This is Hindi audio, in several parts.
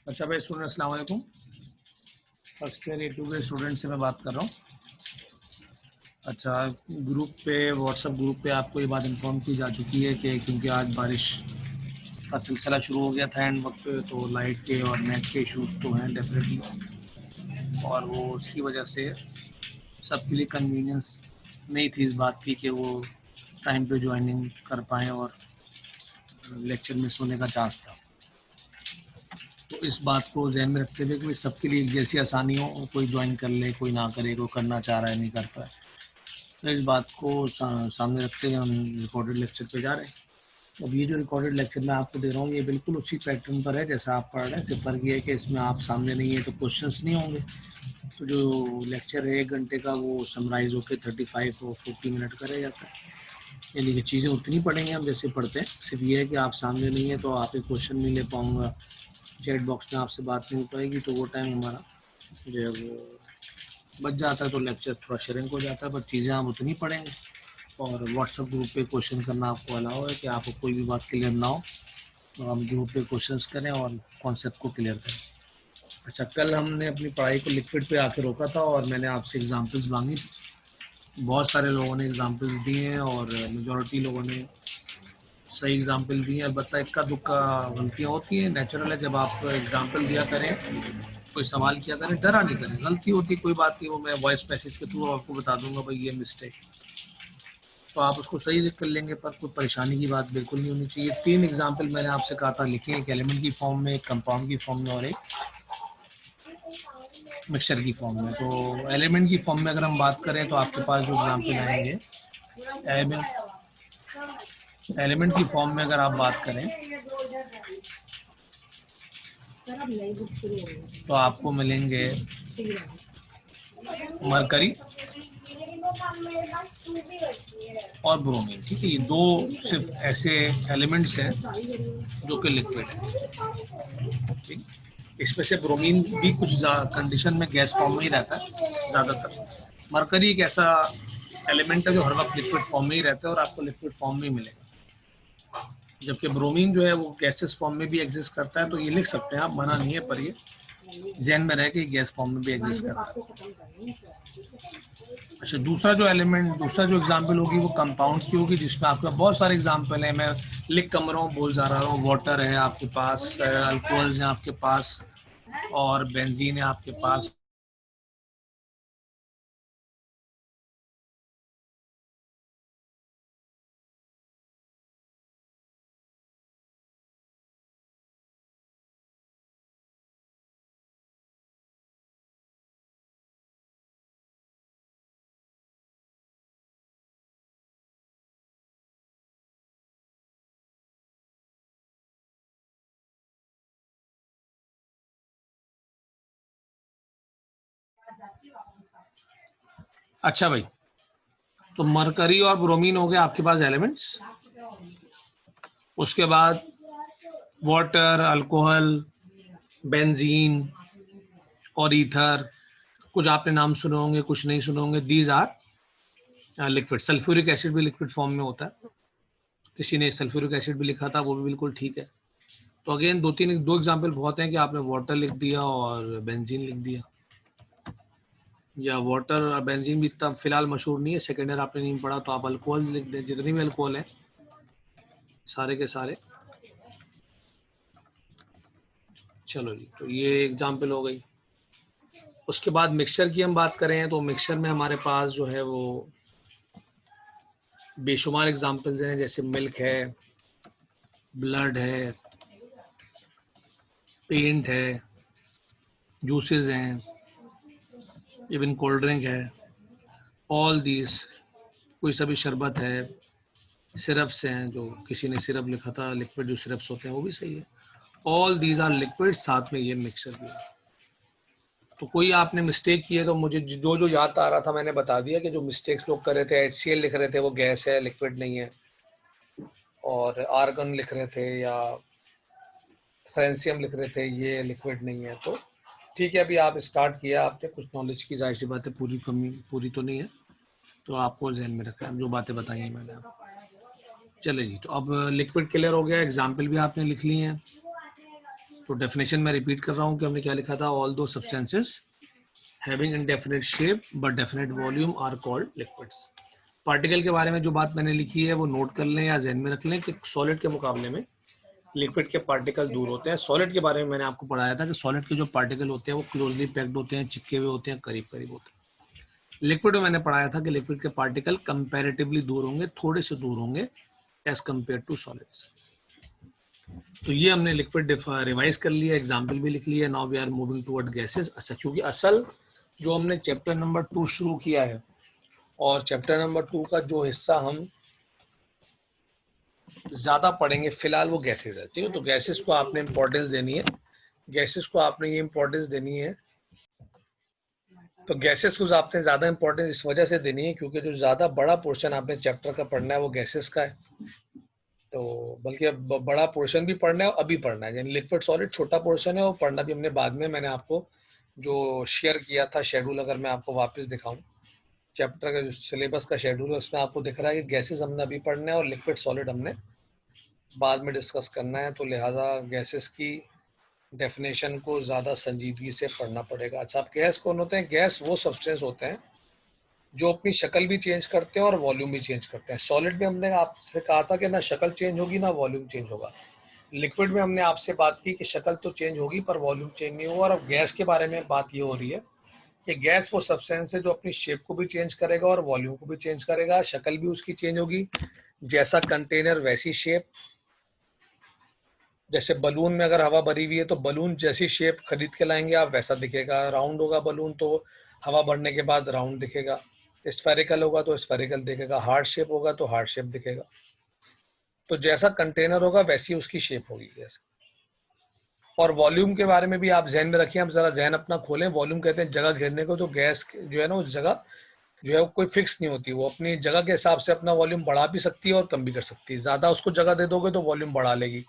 अच्छा भाई स्टूडेंट अस्सलाम वालेकुम। फर्स्ट ईयर A2 के स्टूडेंट से मैं बात कर रहा हूँ। अच्छा, ग्रुप पे व्हाट्सएप ग्रुप पे आपको ये बात इन्फॉर्म की जा चुकी है कि क्योंकि आज बारिश का सिलसिला शुरू हो गया था एंड वक्त पे, तो लाइट के और नेट के इशूज़ तो हैं डेफिनेटली, और वो उसकी वजह से सबके लिए कन्वीनियंस नहीं थी इस बात की कि वो टाइम पे ज्वाइनिंग कर पाएँ और लेक्चर मिस होने का चांस था। तो इस बात को ध्यान में रखते हुए कि सबके लिए एक जैसी आसानी हो, कोई ज्वाइन कर ले, कोई ना करे, कोई करना चाह रहा है नहीं कर पाए, तो इस बात को सामने रखते हुए हम रिकॉर्डेड लेक्चर पे जा रहे हैं। अब ये जो रिकॉर्डेड लेक्चर मैं आपको दे रहा हूँ ये बिल्कुल उसी पैटर्न पर है जैसा आप पढ़ रहे हैं, सिर्फ फर्क ये है कि इसमें आप सामने नहीं है तो क्वेश्चंस नहीं होंगे। तो जो लेक्चर है 1 घंटे का वो समराइज होकर 35 और 40 मिनट का रह जाता है, यानी कि चीज़ें उतनी पढ़ेंगे हम जैसे पढ़ते हैं, सिर्फ ये है कि आप सामने नहीं है तो आप एक क्वेश्चन नहीं ले पाऊँगा, चैट बॉक्स में आपसे बात नहीं हो पाएगी, तो वो टाइम हमारा जो है वो बच जाता है, तो लेक्चर थोड़ा श्रिंक हो जाता है, पर चीज़ें आप उतनी पढ़ेंगे। और व्हाट्सएप ग्रुप पे क्वेश्चन करना आपको अलाउ है कि आपको कोई भी बात क्लियर ना हो तो हम ग्रुप पे क्वेश्चंस करें और कॉन्सेप्ट को क्लियर करें। अच्छा, कल हमने अपनी पढ़ाई को लिक्विड पे आके रोका था और मैंने आपसे एग्जांपल्स मांगी। बहुत सारे लोगों ने एग्जांपल्स दिए हैं और मेजॉरिटी लोगों ने सही एग्जांपल दिए हैं। अलबत्ता इक्का दुक्का गलतियाँ होती हैं, नेचुरल है। जब आप एग्जांपल दिया करें, कोई सवाल किया करें, डरा नहीं करें, गलती होती कोई बात नहीं, वो मैं वॉइस मैसेज के थ्रू आपको बता दूंगा भाई ये मिस्टेक, तो आप उसको सही कर लेंगे, पर कोई परेशानी की बात बिल्कुल नहीं होनी चाहिए। 3 एग्जाम्पल मैंने आपसे कहा था लिखे, एक एलिमेंट की फॉर्म में, एक कंपाउंड की फॉर्म में और एक मिक्सचर की फॉर्म में। तो एलिमेंट की फॉर्म में अगर हम बात करें तो आपके पास जो एग्जाम्पल आएंगे, एलिमेंट की फॉर्म में अगर आप बात करें तो आपको मिलेंगे मरकरी और ब्रोमीन। ठीक है, ये दो सिर्फ ऐसे एलिमेंट्स हैं जो कि लिक्विड है। ठीक, इसमें से ब्रोमीन भी कुछ कंडीशन में गैस फॉर्म में ही रहता है ज़्यादातर। मरकरी एक ऐसा एलिमेंट है जो हर वक्त लिक्विड फॉर्म में ही रहता है और आपको लिक्विड फॉर्म में ही मिलेगा, जबकि ब्रोमीन जो है वो गैसेस फॉर्म में भी एग्जिस्ट करता है। तो ये लिख सकते हैं आप, मना नहीं है, पर ये जैन में रह के गैस फॉर्म में भी एग्जिस्ट करता है। अच्छा, दूसरा जो एलिमेंट, दूसरा जो एग्जांपल होगी वो कंपाउंड की होगी, जिसमें आपका बहुत सारे एग्जांपल है, मैं लिख कम रहा हूँ, बोल जा रहा हूँ। वाटर है आपके पास, अल्कोहल्स हैं आपके पास, और बेंजीन है आपके पास। अच्छा भाई, तो मरकरी और ब्रोमीन हो गए आपके पास एलिमेंट्स। उसके बाद वाटर, अल्कोहल, बेंजीन और ईथर, कुछ आपने नाम सुने होंगे, कुछ नहीं सुने होंगे। These are liquid. Sulphuric acid भी लिक्विड फॉर्म में होता है, किसी ने सल्फ्यूरिक एसिड भी लिखा था, वो भी बिल्कुल ठीक है। तो अगेन दो एग्जांपल बहुत हैं कि आपने वाटर लिख दिया और बेंजीन लिख दिया, या वाटर और बेंजीन भी इतना फिलहाल मशहूर नहीं है, सेकेंड ईयर आपने नहीं पढ़ा, तो आप अल्कोहल लिख दें, जितने भी अल्कोहल हैं सारे के सारे। चलो जी, तो ये एग्जांपल हो गई। उसके बाद मिक्सचर की हम बात करें तो मिक्सचर में हमारे पास जो है वो बेशुमार एग्जांपल्स हैं, जैसे मिल्क है, ब्लड है, पेंट है, जूसेस हैं, इवन कोल्ड ड्रिंक है, ऑल दीज, कोई सभी शरबत है, सिरप्स हैं, जो किसी ने सिरप लिखा था, लिक्विड जो सिरप्स होते हैं वो भी सही है। ऑल दीज आर लिक्विड, साथ में ये मिक्सर भी है। तो कोई आपने मिस्टेक की है तो मुझे जो जो याद आ रहा था मैंने बता दिया कि जो मिस्टेक्स लोग कर रहे थे, HCl लिख रहे थे वो गैस है, लिक्विड नहीं है, और आर्गन लिख रहे थे या फ्रेंसियम लिख रहे थे, ये लिक्विड नहीं है। तो ठीक है, अभी आप स्टार्ट किया, आपने कुछ नॉलेज की, जाहिर सी बात है पूरी कमी पूरी तो नहीं है, तो आपको जहन में रखा है जो बातें बताई हैं मैंने। चले जी, तो अब लिक्विड क्लियर हो गया, एग्जाम्पल भी आपने लिख लिए हैं। तो डेफिनेशन में रिपीट कर रहा हूँ कि हमने क्या लिखा था, all those substances having indefinite shape but definite volume are called liquids. Particle के बारे में जो बात मैंने लिखी है वो नोट कर लें या ज़हन में रख लें कि सॉलिड के मुकाबले में लिक्विड के पार्टिकल दूर होते हैं। सॉलिड के बारे में मैंने आपको पढ़ाया था कि सॉलिड के जो पार्टिकल होते हैं वो क्लोजली पैक्ड होते हैं, चिपके हुए होते हैं, करीब करीब होते हैं। लिक्विड में मैंने पढ़ाया था कि लिक्विड के पार्टिकल कंपैरेटिवली दूर होंगे, थोड़े से दूर होंगे एज कम्पेयर टू सॉलिड्स। तो ये हमने लिक्विड रिवाइज कर लिया, एग्जाम्पल भी लिख लिया। Now we are moving toward gases. अच्छा, क्योंकि असल जो हमने चैप्टर नंबर 2 शुरू किया है और चैप्टर नंबर 2 का जो हिस्सा हम ज्यादा पढ़ेंगे फिलहाल वो गैसेस है, ठीक है। तो गैसेस को आपने इंपॉर्टेंस देनी है, गैसेस को आपने ये इंपॉर्टेंस देनी है। तो गैसेस को आपने ज्यादा इंपॉर्टेंस इस वजह से देनी है क्योंकि जो ज्यादा बड़ा पोर्शन आपने चैप्टर का पढ़ना है वो गैसेस का है। तो बल्कि बड़ा पोर्शन भी पढ़ना है और अभी पढ़ना है, यानी लिक्विड सॉलिड छोटा पोर्शन है, वो पढ़ना भी हमने बाद में। मैंने आपको जो शेयर किया था शेड्यूल, अगर मैं आपको वापस दिखाऊं, चैप्टर का जो सिलेबस का शेड्यूल है उसमें आपको दिख रहा है कि गैसेस हमने अभी पढ़ना है और लिक्विड सॉलिड हमने बाद में डिस्कस करना है। तो लिहाजा गैसेस की डेफिनेशन को ज़्यादा संजीदगी से पढ़ना पड़ेगा। अच्छा, अब गैस कौन होते हैं? गैस वो सब्सटेंस होते हैं जो अपनी शक्ल भी चेंज करते हैं और वॉल्यूम भी चेंज करते हैं। सॉलिड में हमने आपसे कहा था कि ना शक्ल चेंज होगी ना वॉल्यूम चेंज होगा। लिक्विड में हमने आपसे बात की कि शक्ल तो चेंज होगी पर वॉल्यूम चेंज नहीं होगा। और अब गैस के बारे में बात ये हो रही है कि गैस वो सब्सटेंस है जो अपनी शेप को भी चेंज करेगा और वॉल्यूम को भी चेंज करेगा, शक्ल भी उसकी चेंज होगी। जैसा कंटेनर वैसी शेप। जैसे बलून में अगर हवा भरी हुई है तो बलून जैसी शेप खरीद के लाएंगे आप वैसा दिखेगा। राउंड होगा बलून तो हवा भरने के बाद राउंड दिखेगा। स्फेरिकल होगा तो स्फेरिकल दिखेगा। हार्ड शेप होगा तो हार्ड शेप दिखेगा। तो जैसा कंटेनर होगा वैसी उसकी शेप होगी गैस। और वॉल्यूम के बारे में भी आप जहन में रखिए, आप जरा जहन अपना खोलें। वॉल्यूम कहते हैं जगह घेरने को। तो गैस जो है ना उस जगह जो है वो कोई फिक्स नहीं होती, वो अपनी जगह के हिसाब से अपना वॉल्यूम बढ़ा भी सकती है और कम भी कर सकती है। ज़्यादा उसको जगह दे दोगे तो वॉल्यूम बढ़ा लेगी,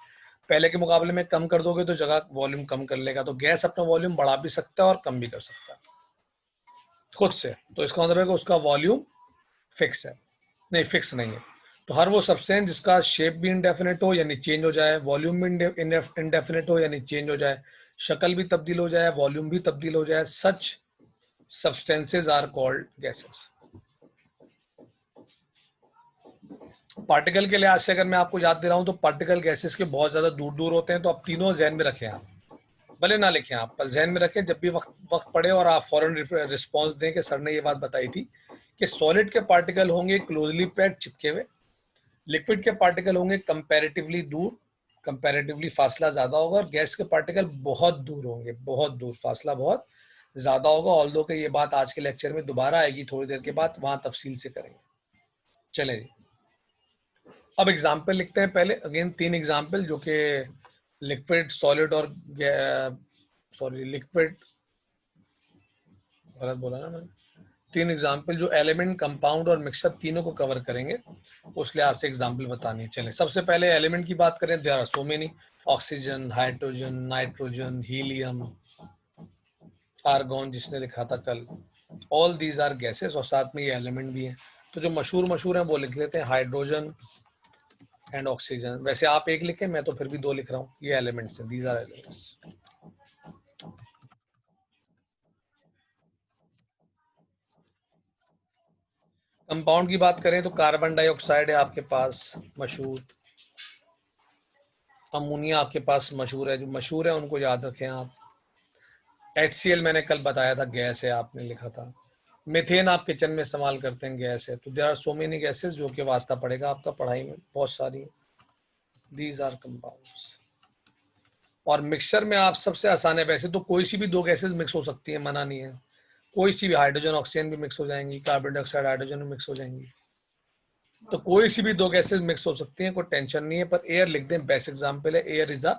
पहले के मुकाबले में कम कर दोगे तो जगह वॉल्यूम कम कर लेगा। तो गैस अपना वॉल्यूम बढ़ा भी सकता है और कम भी कर सकता है खुद से। तो इसका मतलब है कि उसका वॉल्यूम फिक्स है, नहीं फिक्स नहीं है। तो हर वो सब्सटेंस जिसका शेप भी इनडेफिनेट हो यानी चेंज हो जाए, वॉल्यूम भी इनडेफिनेट हो यानी चेंज हो जाए, शक्ल भी तब्दील हो जाए, वॉल्यूम भी तब्दील हो जाए, such substances are called gases. Particle के लिहाज से अगर मैं आपको याद दे रहा हूं तो पार्टिकल गैसेस के बहुत ज्यादा दूर दूर होते हैं। तो आप तीनों जहन में रखें, आप भले ना लिखें, आप पर जहन में रखें। जब भी वक्त पड़े और आप फौरन रिस्पॉन्स दें कि सर ने ये बात बताई थी कि सॉलिड के पार्टिकल होंगे क्लोजली पैक्ड चिपके हुए, लिक्विड के पार्टिकल होंगे कंपैरेटिवली दूर, कंपैरेटिवली फासला ज्यादा होगा, और गैस के पार्टिकल बहुत दूर होंगे, बहुत दूर, फासला बहुत ज्यादा होगा। ऑल्दो कि ये बात आज के लेक्चर में दोबारा आएगी थोड़ी देर के बाद, वहां तफसील से करेंगे। चले जी, अब एग्जाम्पल लिखते हैं पहले। अगेन 3 एग्जाम्पल जो कि लिक्विड सॉलिड और लिक्विड, गलत बोला ना मैंने, 3 एग्जाम्पल जो एलिमेंट, कंपाउंड और मिक्सर तीनों को कवर करेंगे, उस लिहाज से एग्जाम्पल बतानी है। चले सबसे पहले एलिमेंट की बात करें। There are so many, oxygen, hydrogen, nitrogen, helium, argon जिसने लिखा था कल, ऑल दीज आर गैसेस, और साथ में ये एलिमेंट भी हैं। तो जो मशहूर मशहूर हैं वो लिख लेते हैं, हाइड्रोजन एंड ऑक्सीजन। वैसे आप एक लिखें, मैं तो फिर भी 2 लिख रहा हूँ। ये एलिमेंट्स हैं, दीज आर एलिमेंट्स। कंपाउंड की बात करें तो कार्बन डाइऑक्साइड है आपके पास मशहूर, अमोनिया आपके पास मशहूर है। जो मशहूर है उनको याद रखें आप। HCl मैंने कल बताया था गैस है, आपने लिखा था। मीथेन आप किचन में इस्तेमाल करते हैं, गैस है। तो there are so many gases जो कि वास्ता पड़ेगा आपका पढ़ाई में, बहुत सारी। These are compounds. और मिक्सचर में आप सबसे आसान है, वैसे तो कोई सी भी 2 गैसेस मिक्स हो सकती है, मना नहीं है। कोई सी भी, हाइड्रोजन ऑक्सीजन भी मिक्स हो जाएंगी, कार्बन डाइऑक्साइड हाइड्रोजन भी मिक्स हो जाएंगी। तो कोई सी भी 2 गैसेस मिक्स हो सकती हैं, कोई टेंशन नहीं है। पर एयर लिख दें, बेस्ट एग्जांपल है। Air is a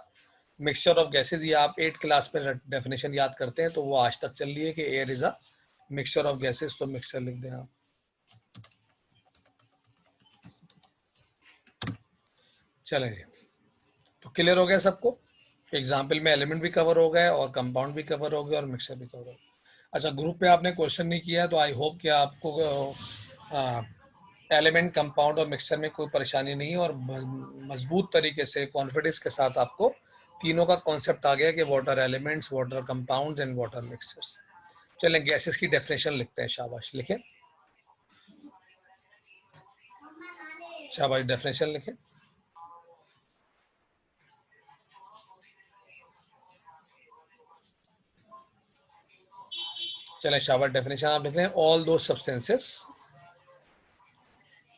mixture of gases. ये आप 8 क्लास में डेफिनेशन याद करते हैं तो वो आज तक चल रही है कि air is a mixture of gases. तो मिक्सचर लिख दें आप। चलें जी, तो क्लियर हो गया सबको। एग्जाम्पल में एलिमेंट भी कवर हो गए और कंपाउंड भी कवर हो गए और मिक्सर भी कवर हो गया। अच्छा, ग्रुप पे आपने क्वेश्चन नहीं किया तो आई होप कि आपको एलिमेंट, कंपाउंड और मिक्सचर में कोई परेशानी नहीं है और मजबूत तरीके से कॉन्फिडेंस के साथ आपको तीनों का कॉन्सेप्ट आ गया कि water elements, water compounds and water mixtures. चलें गैसेस की डेफिनेशन लिखते हैं। शाबाश लिखें, शाबाश डेफिनेशन लिखें। चलें शाबाश डेफिनेशन आप लिख रहे हैं।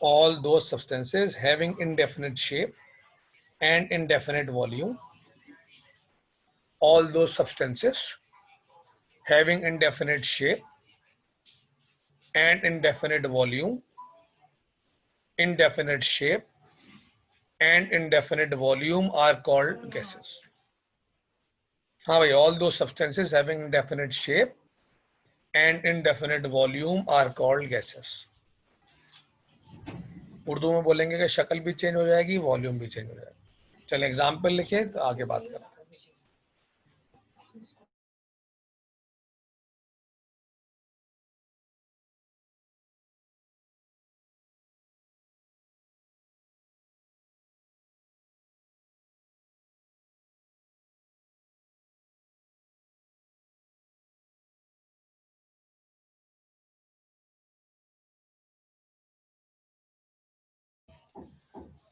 all those substances having indefinite shape and indefinite volume, all those substances having indefinite shape and indefinite volume, indefinite shape and indefinite volume are called gases. हाँ भाई, all those substances having indefinite shape and indefinite volume are called gases. Urdu में बोलेंगे कि शक्ल भी चेंज हो जाएगी, वॉल्यूम भी चेंज हो जाएगा। चलिए एग्जाम्पल लिखिए तो आगे बात करते हैं।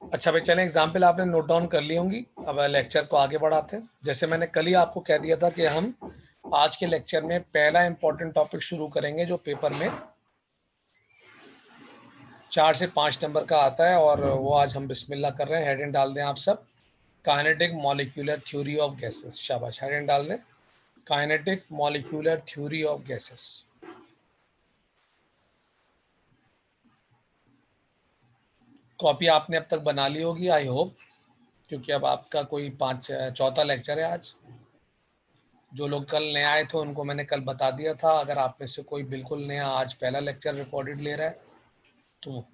अच्छा भाई चलें, एग्जाम्पल आपने नोट डाउन कर ली होंगी। अब लेक्चर को आगे बढ़ाते हैं। जैसे मैंने कल ही आपको कह दिया था कि हम आज के लेक्चर में पहला इंपॉर्टेंट टॉपिक शुरू करेंगे जो पेपर में 4 से 5 नंबर का आता है, और वो आज हम बिस्मिल्लाह कर रहे हैं। हेडिंग डाल दें आप सब, kinetic molecular theory of gases. शाबाश, हेडिंग डाल दें, kinetic molecular theory of gases. Copy आपने अब तक बना ली होगी आई होप, क्योंकि अब आपका कोई चौथा लेक्चर है आज। जो लोग कल नए आए थे उनको मैंने कल बता दिया था। अगर आप में से कोई बिल्कुल नया आज पहला लेक्चर रिकॉर्डेड ले रहा है तो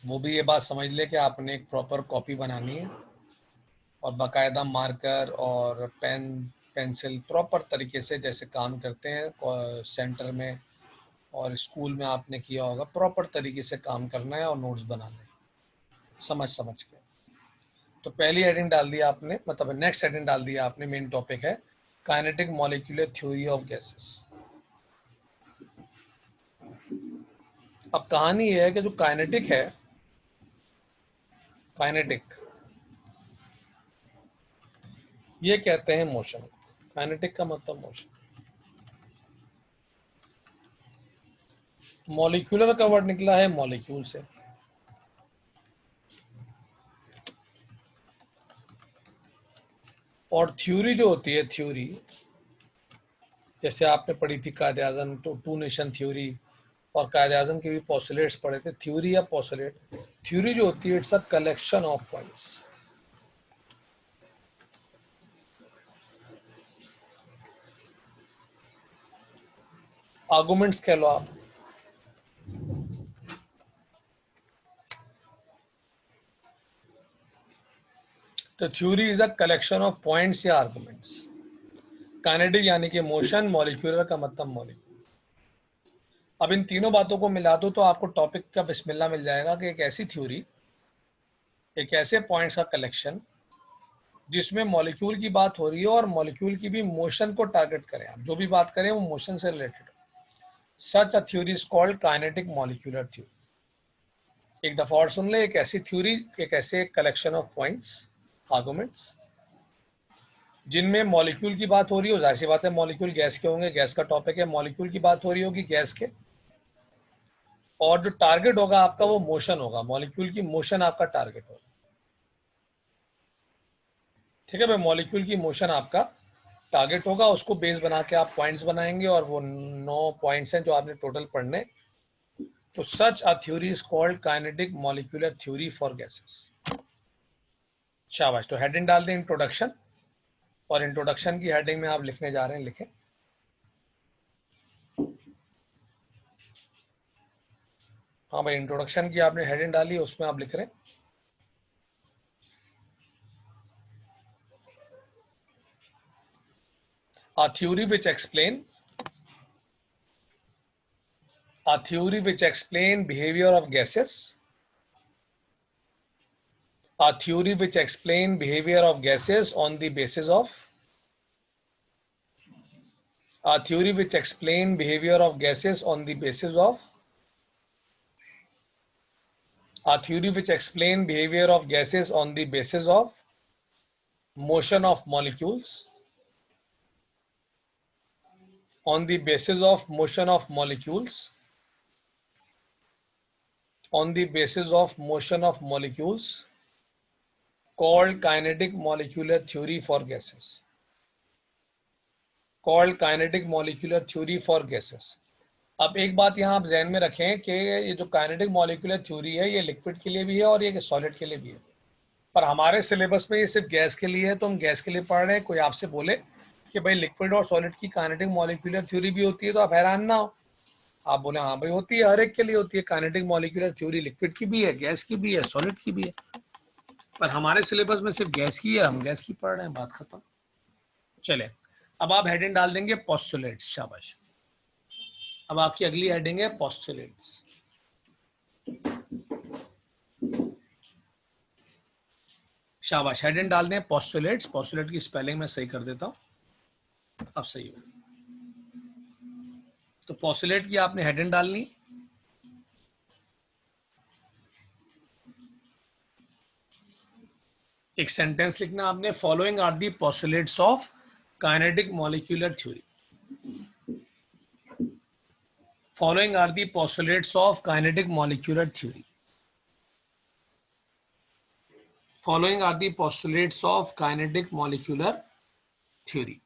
वो भी ये बात समझ ले कि आपने एक प्रॉपर कॉपी बनानी है और बाकायदा मार्कर और पेंसिल प्रॉपर तरीके से जैसे काम करते हैं सेंटर में और स्कूल में आपने किया होगा, प्रॉपर तरीके से काम करना है और नोट्स बनाने हैं समझ के। तो पहली हेडिंग डाल दिया आपने, मतलब नेक्स्ट हेडिंग डाल दिया आपने। मेन टॉपिक है kinetic molecular theory of gases. अब कहानी ये है कि जो काइनेटिक है, काइनेटिक ये कहते हैं मोशन। काइनेटिक का मतलब मोशन। मॉलिक्यूलर का वर्ड निकला है मॉलिक्यूल से। और थ्योरी जो होती है, थ्योरी जैसे आपने पढ़ी थी कायदे आज़म टू नेशन थ्योरी, और कायदे आज़म के भी पोस्टुलेट्स पढ़े थे। थ्योरी या पोस्टुलेट, थ्योरी जो होती है it's a collection of points. Arguments कह लो आप। तो theory is a collection of points या आर्गुमेंट्स। काइनेटिक यानी कि मोशन, मॉलिक्यूलर का मतलब मॉलिक्यूल। अब इन तीनों बातों को मिला दो तो आपको टॉपिक का बिस्मिल्लाह मिल जाएगा कि एक ऐसी थ्योरी, एक ऐसे पॉइंट्स का कलेक्शन जिसमें मॉलिक्यूल की बात हो रही है और मॉलिक्यूल की भी मोशन को टारगेट करें। आप जो भी बात करें वो मोशन से रिलेटेड हो। Such a theory is called kinetic molecular theory. एक दफा और सुन ले, एक ऐसी थ्योरी, एक ऐसे कलेक्शन ऑफ पॉइंट्स, आर्गुमेंट्स जिनमें मॉलिक्यूल की बात हो रही हो। जाहिर सी बात है मॉलिक्यूल गैस के होंगे, गैस का टॉपिक है, मॉलिक्यूल की बात हो रही होगी गैस के, और जो टारगेट होगा आपका वो मोशन होगा, मॉलिक्यूल की मोशन आपका टारगेट होगा। ठीक है भाई, मॉलिक्यूल की मोशन आपका टारगेट होगा, उसको बेस बना के आप पॉइंट्स बनाएंगे, और वो 9 पॉइंट्स हैं जो आपने टोटल पढ़ने। तो such a theory is called kinetic molecular theory for gases. शाबाश। तो हेडिंग डाल दें इंट्रोडक्शन, और इंट्रोडक्शन की हेडिंग में आप लिखने जा रहे हैं, लिखें हाँ भाई, इंट्रोडक्शन की आपने हेडिंग डाली, उसमें आप लिख रहे हैं a theory which explain behavior of gases A theory which explain behavior of gases on the basis of a theory which explain behavior of gases on the basis of a theory which explain behavior of gases on the basis of motion of molecules on the basis of motion of molecules on the basis of motion of molecules called kinetic molecular theory for gases called kinetic molecular theory for gases। अब एक बात यहाँ आप ध्यान में रखें कि ये जो काइनेटिक मॉलिक्यूलर थ्योरी है ये लिक्विड के लिए भी है और ये सॉलिड के लिए भी है, पर हमारे सिलेबस में ये सिर्फ गैस के लिए है, तो हम गैस के लिए पढ़ रहे हैं। कोई आपसे बोले कि भाई लिक्विड और सॉलिड की काइनेटिक मॉलिक्यूलर थ्योरी भी होती है तो आप हैरान ना हो, आप बोले हाँ भाई होती है, हर एक के लिए होती है काइनेटिक मॉलिक्यूलर थ्योरी, लिक्विड की भी है, गैस की भी है, सॉलिड की भी है, पर हमारे सिलेबस में सिर्फ गैस की है, हम गैस की पढ़ रहे हैं, बात खत्म। चले अब आप हेडिंग डाल देंगे पोस्टुलेट्स, शाबाश। अब आपकी अगली हेडिंग है पोस्टुलेट्स। शाबाश, हेडिंग डाल दें पोस्टुलेट्स। पोस्टुलेट की स्पेलिंग मैं सही कर देता हूं, अब सही हो। तो पोस्टुलेट की आपने हेडिंग डालनी, एक सेंटेंस लिखना आपने, following are the postulates of kinetic molecular theory. Following are the postulates of kinetic molecular theory. Following are the postulates of kinetic molecular theory.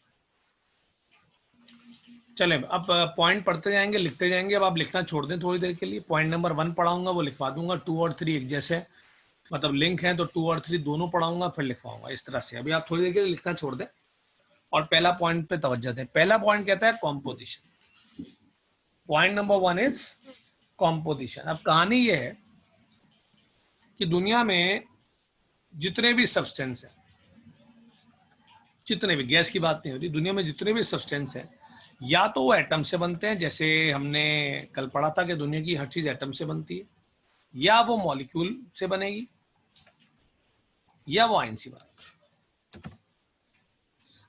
चलें अब पॉइंट पढ़ते जाएंगे, लिखते जाएंगे। अब आप लिखना छोड़ दें थोड़ी देर के लिए। पॉइंट नंबर 1 पढ़ाऊंगा, वो लिखवा दूंगा। 2 और 3 एक जैसे मतलब लिंक हैं, तो 2 और 3 दोनों पढ़ाऊंगा फिर लिखवाऊंगा, इस तरह से। अभी आप थोड़ी देर के लिए लिखना छोड़ दें और पहला पॉइंट पे तवज्जो दें। पहला पॉइंट कहता है composition. Point number 1 is composition. अब कहानी ये है कि दुनिया में जितने भी सब्सटेंस हैं, जितने भी, गैस की बात नहीं होती, दुनिया में जितने भी सब्सटेंस हैं या तो वो एटम से बनते हैं, जैसे हमने कल पढ़ा था कि दुनिया की हर चीज एटम से बनती है, या वो मॉलिक्यूल से बनेगी, या वो आयन सी बात।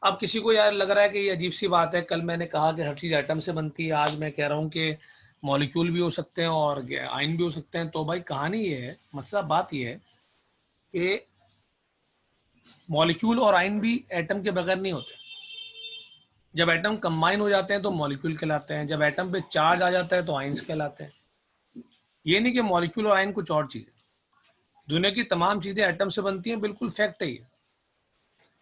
अब किसी को यार लग रहा है कि ये अजीब सी बात है, कल मैंने कहा कि हर चीज एटम से बनती है, आज मैं कह रहा हूं कि मॉलिक्यूल भी हो सकते हैं और आयन भी हो सकते हैं। तो भाई कहानी ये है, मतलब बात ये है कि मॉलिक्यूल और आयन भी एटम के बगैर नहीं होते। जब एटम कंबाइन हो जाते हैं तो मॉलिक्यूल कहलाते हैं, जब एटम पे चार्ज आ जाता है तो आयन्स कहलाते हैं। ये नहीं कि मॉलिक्यूल और आयन कुछ और चीज है, दुनिया की तमाम चीजें एटम से बनती हैं, बिल्कुल फैक्ट है ये।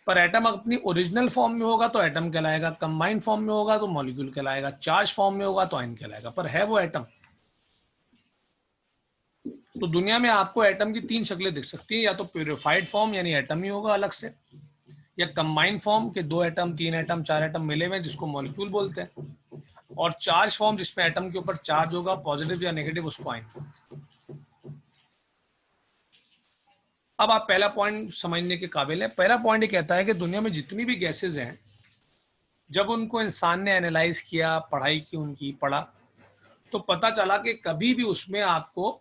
पर एटम अपनी ओरिजिनल फॉर्म में होगा तो एटम कहलाएगा, कंबाइंड फॉर्म में होगा तो मॉलिक्यूल कहलाएगा, चार्ज फॉर्म में होगा तो आयन कहलाएगा, पर है वो एटम। तो दुनिया में आपको एटम की 3 शक्लें दिख सकती हैं, या तो प्यूरिफाइड फॉर्म यानी एटम ही होगा अलग से, या कंबाइंड फॉर्म के 2 एटम 3 एटम 4 एटम मिले हुए जिसको मॉलिक्यूल बोलते हैं, और चार्ज फॉर्म जिसमें एटम के ऊपर चार्ज होगा पॉजिटिव या नेगेटिव, उसको आयन। अब आप पहला पॉइंट समझने के काबिल है। पहला पॉइंट ये कहता है कि दुनिया में जितनी भी गैसेज हैं, जब उनको इंसान ने एनालाइज किया, पढ़ाई की, उनकी पढ़ा, तो पता चला कि कभी भी उसमें आपको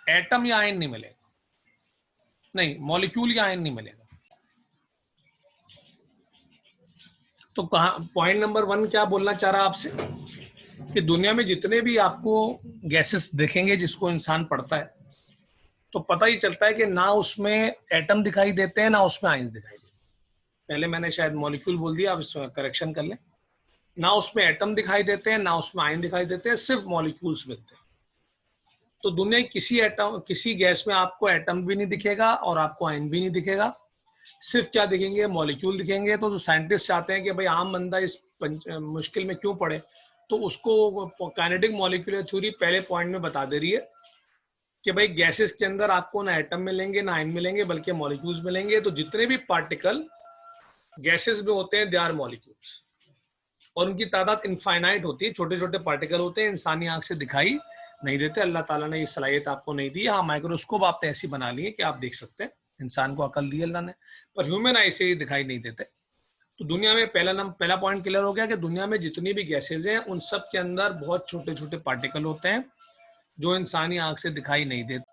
एटम या आयन नहीं मिलेगा, नहीं मॉलिक्यूल या आयन नहीं मिलेगा। तो कहा पॉइंट नंबर 1 क्या बोलना चाह रहा आपसे कि दुनिया में जितने भी आपको गैसेस देखेंगे जिसको इंसान पढ़ता है, तो पता ही चलता है कि ना उसमें एटम दिखाई देते हैं ना उसमें आयन दिखाई देते हैं। पहले मैंने शायद मॉलिक्यूल बोल दिया, अब इसमें करेक्शन कर लें। ना उसमें एटम दिखाई देते हैं ना उसमें आयन दिखाई देते हैं, सिर्फ मॉलिक्यूल्स मिलते हैं। तो दुनिया किसी गैस में आपको एटम भी नहीं दिखेगा और आपको आयन भी नहीं दिखेगा, सिर्फ क्या दिखेंगे, मॉलिक्यूल दिखेंगे। तो जो साइंटिस्ट चाहते हैं कि भाई आम बंदा इस मुश्किल में क्यों पड़े, तो उसको काइनेटिक मॉलिक्यूलर थ्योरी पहले पॉइंट में बता दे रही है कि भाई गैसेस के अंदर आपको ना एटम मिलेंगे ना आयन मिलेंगे, बल्कि मॉलिक्यूल्स मिलेंगे। तो जितने भी पार्टिकल गैसेस में होते हैं दे आर मॉलिक्यूल्स, और उनकी तादाद इनफाइनाइट होती है, छोटे छोटे पार्टिकल होते हैं, इंसानी आंख से दिखाई नहीं देते। अल्लाह ताला ने ये सलाहियत आपको नहीं दी। हाँ, माइक्रोस्कोप आपने ऐसी बना ली है कि आप देख सकते हैं, इंसान को अकल दी अल्लाह ने, पर ह्यूमन आई से दिखाई नहीं देते। तो दुनिया में पहला पॉइंट क्लियर हो गया कि दुनिया में जितनी भी गैसेज हैं उन सब के अंदर बहुत छोटे छोटे पार्टिकल होते हैं जो इंसानी आंख से दिखाई नहीं देते।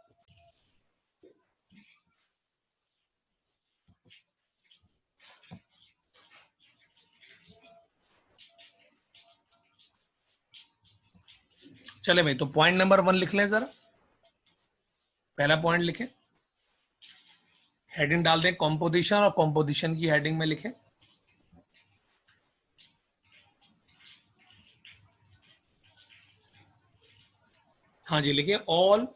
चले भाई, तो पॉइंट नंबर 1 लिख लें जरा। पहला पॉइंट लिखें, हेडिंग डाल दें कॉम्पोजिशन, और कॉम्पोजिशन की हेडिंग में लिखें हाँ जी, लिखिए all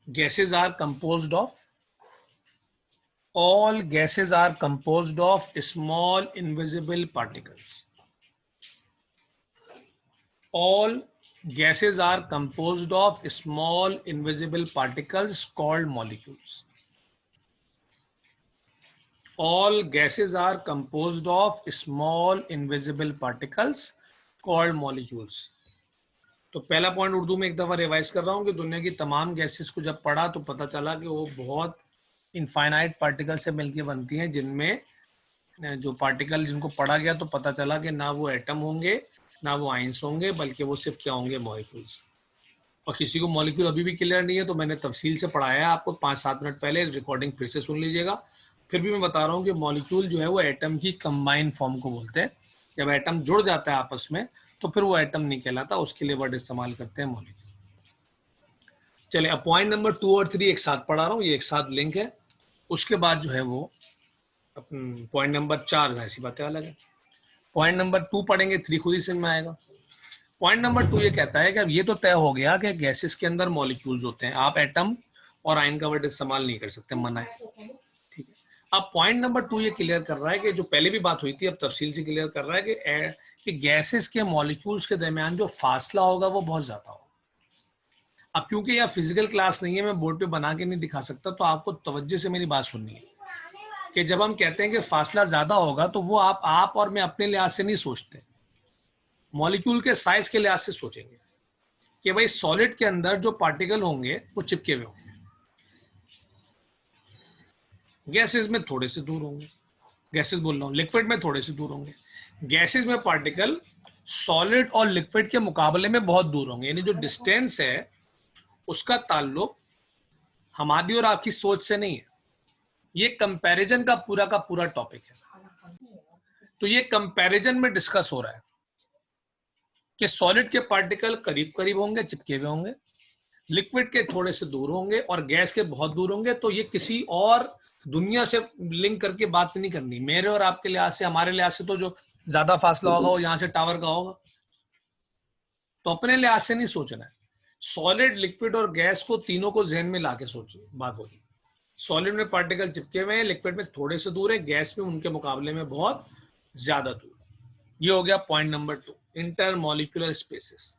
gases are composed of all gases are composed of small invisible particles. All gases are composed of small invisible particles called molecules. All gases are composed of small invisible particles called molecules. तो पहला पॉइंट उर्दू में एक दफा रिवाइज कर रहा हूं कि दुनिया की तमाम गैसेस को जब पढ़ा तो पता चला कि वो बहुत इनफाइनाइट पार्टिकल से मिलकर बनती हैं, जिनमें जो पार्टिकल जिनको पढ़ा गया तो पता चला कि ना वो एटम होंगे ना वो आइंस होंगे, बल्कि वो सिर्फ क्या होंगे, मॉलिक्यूल्स। और किसी को मॉलिक्यूल अभी भी क्लियर नहीं है तो मैंने तफसील से पढ़ाया है आपको 5-7 मिनट पहले, रिकॉर्डिंग फिर से सुन लीजिएगा। फिर भी मैं बता रहा हूँ कि मॉलिक्यूल जो है वो एटम की कंबाइंड फॉर्म को बोलते हैं। जब एटम जुड़ जाता है आपस में तो फिर वो एटम नहीं कहलाता, उसके लिए वर्ड इस्तेमाल करते हैं मॉलिक्यूल। चलिए, अब पॉइंट नंबर 2 और 3 एक साथ पढ़ा रहा हूँ, ये एक साथ लिंक है। उसके बाद जो है वो पॉइंट नंबर 4 ऐसी बातें अलग है। पॉइंट नंबर 2 पढ़ेंगे, 3 खुद ही समझ में आएगा। पॉइंट नंबर 2 ये कहता है कि अब ये तो तय हो गया कि गैसेस के अंदर मॉलिक्यूल्स होते हैं, आप एटम और आयन का वर्ड इस्तेमाल नहीं कर सकते, मना है, ठीक है। अब पॉइंट नंबर 2 ये क्लियर कर रहा है कि जो पहले भी बात हुई थी, अब तफसील से क्लियर कर रहा है कि गैसेस के मॉलिक्यूल्स के दरमियान जो फासला होगा वो बहुत ज्यादा होगा। अब क्योंकि यह फिजिकल क्लास नहीं है, मैं बोर्ड पे बना के नहीं दिखा सकता, तो आपको तवज्जो से मेरी बात सुननी है कि जब हम कहते हैं कि फासला ज्यादा होगा तो वो आप और मैं अपने लिहाज से नहीं सोचते, मॉलिक्यूल के साइज के लिहाज से सोचेंगे कि भाई सॉलिड के अंदर जो पार्टिकल होंगे वो चिपके हुए होंगे, गैसेस में थोड़े से दूर होंगे, गैसेस बोल रहा हूँ, लिक्विड में थोड़े से दूर होंगे। गैसेस में पार्टिकल सॉलिड और लिक्विड के मुकाबले में बहुत दूर होंगे, यानी जो डिस्टेंस है उसका ताल्लुक हमारी और आपकी सोच से नहीं है, ये कंपैरिजन का पूरा टॉपिक है। तो ये कंपैरिजन में डिस्कस हो रहा है कि सॉलिड के पार्टिकल करीब करीब होंगे, चिपके हुए होंगे, लिक्विड के थोड़े से दूर होंगे और गैस के बहुत दूर होंगे। तो ये किसी और दुनिया से लिंक करके बात नहीं करनी, मेरे और आपके लिहाज से, हमारे लिहाज से तो जो ज्यादा फासला होगा वो यहां से टावर का होगा, तो अपने लिहाज से नहीं सोचना है। सॉलिड, लिक्विड और गैस को तीनों को जहन में लाके सोचिए, बात होगी। सॉलिड में पार्टिकल चिपके हुए हैं, लिक्विड में थोड़े से दूर है, गैस में उनके मुकाबले में बहुत ज्यादा दूर। ये हो गया पॉइंट नंबर 2, इंटरमॉलिक्यूलर स्पेसेस।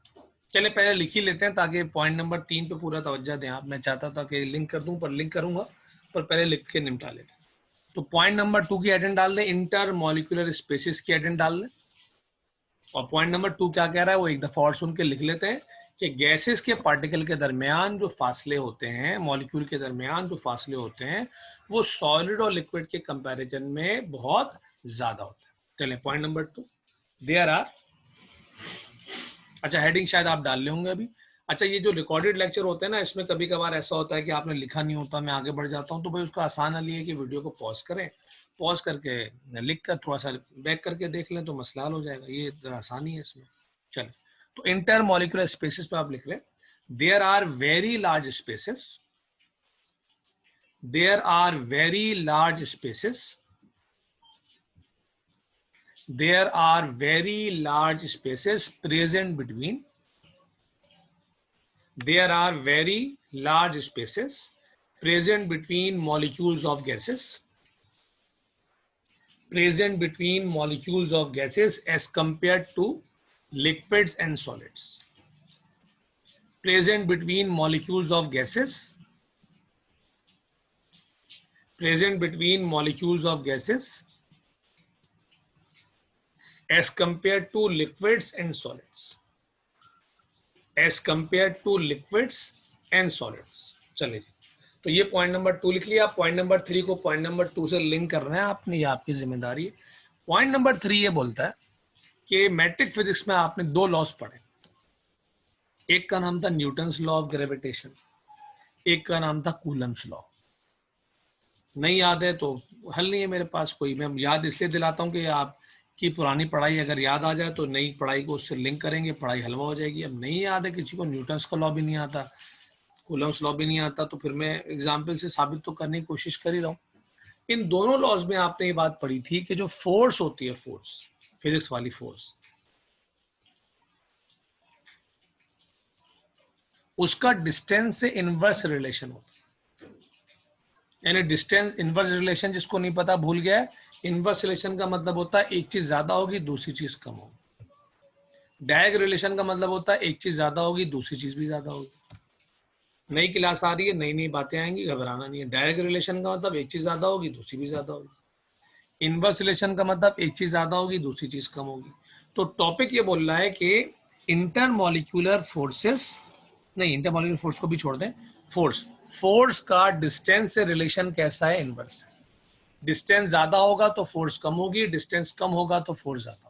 चले पहले लिख ही लेते हैं ताकि पॉइंट नंबर 3 पे पूरा तवज्जो दें आप। मैं चाहता था कि लिंक कर दूं, पर लिंक करूंगा, पर पहले लिख के निपटा लेते हैं। तो पॉइंट नंबर 2 की हेडिंग डाल दें, इंटरमॉलिक्यूलर स्पेसेस की हेडिंग डाल दें। और पॉइंट नंबर 2 क्या कह रहा है वो एक दफा और सुन के लिख लेते हैं कि गैसेस के पार्टिकल के दरमियान जो फासले होते हैं, मॉलिक्यूल के दरमियान जो फासले होते हैं, वो सॉलिड और लिक्विड के कंपैरिजन में बहुत ज्यादा होते हैं। चलिए पॉइंट नंबर 2, देयर आर, अच्छा हेडिंग शायद आप डाल ले होंगे अभी। अच्छा, ये जो रिकॉर्डेड लेक्चर होते हैं ना, इसमें कभी कभार ऐसा होता है कि आपने लिखा नहीं होता, मैं आगे बढ़ जाता हूँ, तो भाई उसका आसान हल ये है कि वीडियो को पॉज करें, पॉज करके लिख कर थोड़ा सा बैक करके देख लें तो मसला हल हो जाएगा, ये आसानी है इसमें। चलिए, तो इंटर मॉलिक्यूलर स्पेसिस पे आप लिख रहे हैं, there are very large spaces, there are very large spaces, there are very large spaces present between, there are very large spaces present between molecules of gases, present between molecules of gases as compared to liquids and solids, present between molecules of gases, present between molecules of gases as compared to liquids and solids, as compared to liquids and solids। चलिए जी, तो ये पॉइंट नंबर 2 लिख लिया। पॉइंट नंबर 3 को पॉइंट नंबर 2 से लिंक कर रहे हैं आपने, ये आपकी जिम्मेदारी है। पॉइंट नंबर 3 ये बोलता है कि मैट्रिक फिजिक्स में आपने 2 लॉस पढ़े, एक का नाम था न्यूटन्स लॉ ऑफ ग्रेविटेशन, एक का नाम था कूलम्स लॉ। नहीं याद है तो हल नहीं है मेरे पास कोई, मैं याद इसलिए दिलाता हूँ कि आप कि पुरानी पढ़ाई अगर याद आ जाए तो नई पढ़ाई को उससे लिंक करेंगे, पढ़ाई हलवा हो जाएगी। अब नहीं याद है किसी को, न्यूटन्स का लॉ भी नहीं आता, कूलम्स लॉ भी नहीं आता, तो फिर मैं एग्जाम्पल से साबित तो करने की कोशिश कर ही रहा हूँ। इन दोनों लॉज में आपने ये बात पढ़ी थी कि जो फोर्स होती है, फोर्स, फिजिक्स वाली फोर्स, उसका डिस्टेंस से इनवर्स रिलेशन होता है। यानी डिस्टेंस इनवर्स रिलेशन जिसको नहीं पता भूल गया है। इनवर्स रिलेशन का मतलब होता है एक चीज ज्यादा होगी दूसरी चीज कम होगी। डायग रिलेशन का मतलब होता है एक चीज ज्यादा होगी दूसरी चीज भी ज्यादा होगी। नई क्लास आ रही है, नई नई बातें आएंगी, घबराना नहीं है। डायरेक्ट रिलेशन का मतलब एक चीज ज्यादा होगी दूसरी भी ज्यादा होगी। इनवर्स रिलेशन का मतलब एक चीज ज्यादा होगी दूसरी चीज कम होगी। तो टॉपिक ये बोल रहा है कि इंटरमॉलिक्यूलर फोर्सेस, नहीं इंटरमॉलिक्यूलर फोर्स को भी छोड़ दें, फोर्स, फोर्स का डिस्टेंस से रिलेशन कैसा है, इनवर्स है। डिस्टेंस ज्यादा होगा तो फोर्स कम होगी, डिस्टेंस कम होगा तो फोर्स ज्यादा होगी।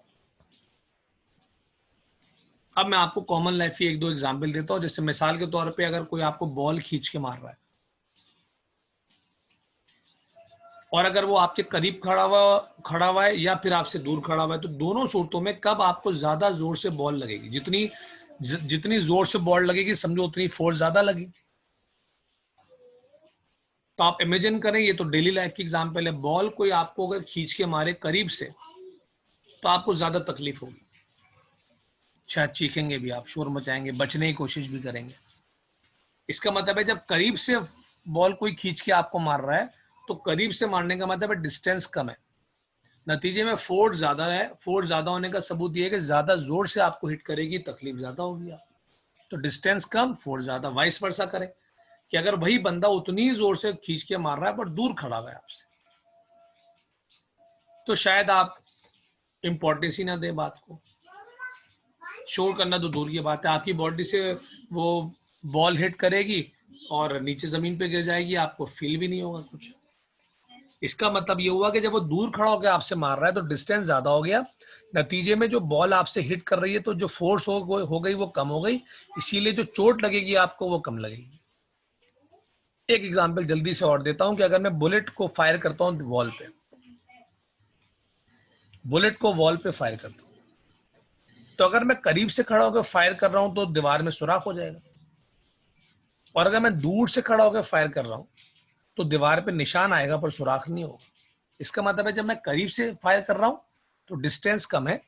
अब मैं आपको कॉमन लाइफ की एक दो एग्जांपल देता हूं। जैसे मिसाल के तौर पे अगर कोई आपको बॉल खींच के मार रहा है और अगर वो आपके करीब खड़ा हुआ है या फिर आपसे दूर खड़ा हुआ है, तो दोनों सूरतों में कब आपको ज्यादा जोर से बॉल लगेगी? जितनी जोर से बॉल लगेगी समझो उतनी फोर्स ज्यादा लगेगी। तो आप इमेजिन करें, ये तो डेली लाइफ की एग्जांपल है, बॉल कोई आपको अगर खींच के मारे करीब से तो आपको ज्यादा तकलीफ होगी, शायद चीखेंगे भी आप, शोर मचाएंगे, बचने की कोशिश भी करेंगे। इसका मतलब है जब करीब से बॉल कोई खींच के आपको मार रहा है तो करीब से मारने का मतलब है डिस्टेंस कम है, नतीजे में फोर्स ज्यादा है। फोर्स ज्यादा होने का सबूत ये है कि ज्यादा जोर से आपको हिट करेगी, तकलीफ ज्यादा होगी आप। तो डिस्टेंस कम, फोर्स ज्यादा। वाइस वर्सा करें कि अगर वही बंदा उतनी जोर से खींच के मार रहा है पर दूर खड़ा हुआ है आपसे, तो शायद आप इंपॉर्टेंस ही ना दे बात को। शोर करना तो दूर की बात है, आपकी बॉडी से वो बॉल हिट करेगी और नीचे जमीन पे गिर जाएगी, आपको फील भी नहीं होगा कुछ। इसका मतलब ये हुआ कि जब वो दूर खड़ा होकर आपसे मार रहा है तो डिस्टेंस ज्यादा हो गया, नतीजे में जो बॉल आपसे हिट कर रही है तो जो फोर्स हो गई वो कम हो गई, इसीलिए जो चोट लगेगी आपको वो कम लगेगी। एक एग्जांपल जल्दी से और देता हूं कि अगर मैं बुलेट को फायर करता हूं वॉल पे, बुलेट को वॉल पे फायर करता हूं, तो अगर मैं करीब से खड़ा होकर फायर कर रहा हूं तो दीवार में सुराख हो जाएगा, और अगर मैं दूर से खड़ा होकर फायर कर रहा हूं तो दीवार पे निशान आएगा पर सुराख नहीं होगा। इसका मतलब है जब मैं करीब से फायर कर रहा हूं तो डिस्टेंस कम है,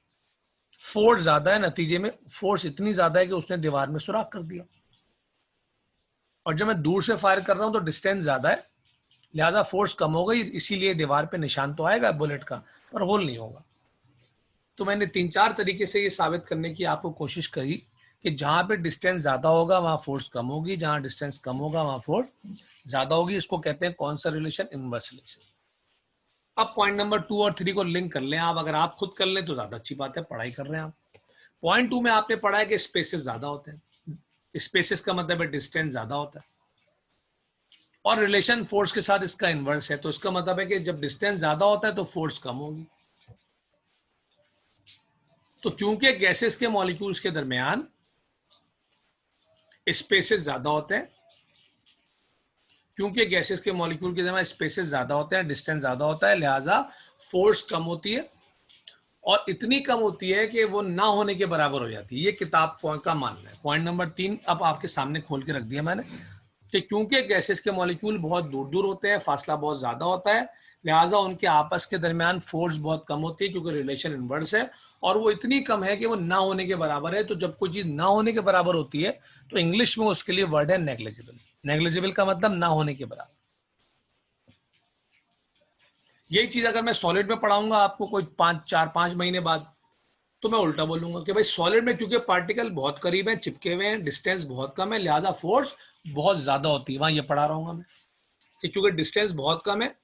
फोर्स ज्यादा है, नतीजे में फोर्स इतनी ज्यादा है कि उसने दीवार में सुराख कर दिया। और जब मैं दूर से फायर कर रहा हूं तो डिस्टेंस ज्यादा है, लिहाजा फोर्स कम हो गई, इसीलिए दीवार पे निशान तो आएगा बुलेट का पर होल नहीं होगा। तो मैंने 3-4 तरीके से ये साबित करने की आपको कोशिश करी कि जहां पे डिस्टेंस ज्यादा होगा वहां फोर्स कम होगी, जहां डिस्टेंस कम होगा वहां फोर्स ज्यादा होगी। इसको कहते हैं कौन सा रिलेशन? Inverse relation. अब पॉइंट नंबर 2 और 3 को लिंक कर लें आप, अगर आप खुद कर लें तो ज्यादा अच्छी बात है, पढ़ाई कर रहे हैं आप। पॉइंट 2 में आपने पढ़ा है कि स्पेसेस ज्यादा होते हैं, स्पेसेस का मतलब है डिस्टेंस ज्यादा होता है, और रिलेशन फोर्स के साथ इसका इनवर्स है, तो इसका मतलब है कि जब डिस्टेंस ज्यादा होता है तो फोर्स कम होगी। तो क्योंकि गैसेस के मॉलिक्यूल्स के दरमियान स्पेसेस ज्यादा होते हैं, क्योंकि गैसेस के मॉलिक्यूल के दरमियान स्पेसेस ज्यादा होते हैं, डिस्टेंस ज्यादा होता है, लिहाजा फोर्स कम होती है, और इतनी कम होती है कि वो ना होने के बराबर हो जाती है। ये किताब का मानना है। पॉइंट नंबर 3 अब आपके सामने खोल के रख दिया मैंने कि क्योंकि गैसेस के मॉलिक्यूल बहुत दूर दूर होते हैं, फासला बहुत ज्यादा होता है, लिहाजा उनके आपस के दरमियान फोर्स बहुत कम होती है, क्योंकि रिलेशन इनवर्स है, और वो इतनी कम है कि वो ना होने के बराबर है। तो जब कोई चीज ना होने के बराबर होती है तो इंग्लिश में उसके लिए वर्ड है नेग्लिजिबल। नेग्लिजिबल का मतलब ना होने के बराबर। यही चीज अगर मैं सॉलिड में पढ़ाऊंगा आपको कोई 5 महीने बाद, तो मैं उल्टा बोलूंगा कि भाई सॉलिड में क्योंकि पार्टिकल बहुत करीब है, चिपके हुए हैं, डिस्टेंस बहुत कम है, लिहाजा फोर्स बहुत ज्यादा होती है। वहां ये पढ़ा रहा हूँ मैं कि क्योंकि डिस्टेंस बहुत कम है,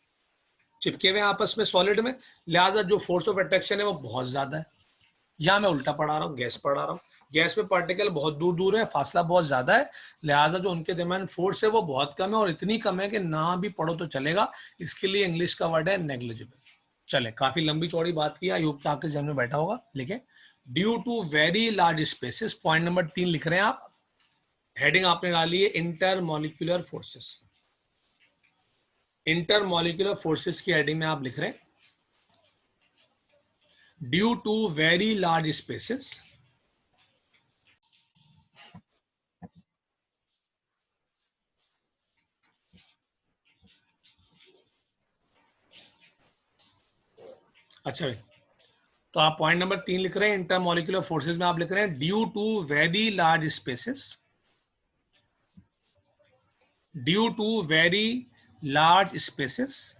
चिपके हुए आपस में सॉलिड में, लिहाजा जो फोर्स ऑफ अट्रैक्शन है वो बहुत ज्यादा है। यहाँ मैं उल्टा पढ़ा रहा हूँ, गैस पढ़ा रहा हूँ। गैस में पार्टिकल बहुत दूर दूर है, फासला बहुत ज्यादा है, लिहाजा जो उनके दरमियान फोर्स है वो बहुत कम है, और इतनी कम है कि ना भी पढ़ो तो चलेगा। इसके लिए इंग्लिश का वर्ड है नेग्लिजिबल। चले, काफी लंबी चौड़ी बात की, आई होप कि आपके जहन में बैठा होगा। लेकिन due to very large spaces, point number 3 लिख रहे हैं आप, हेडिंग आपने डाली है intermolecular forces. Intermolecular forces की हेडिंग में आप लिख रहे हैं due to very large spaces, अच्छा भाई, तो आप पॉइंट नंबर 3 लिख रहे हैं, इंटरमोलिकुलर फोर्सेस में आप लिख रहे हैं due to very large spaces, due to very large spaces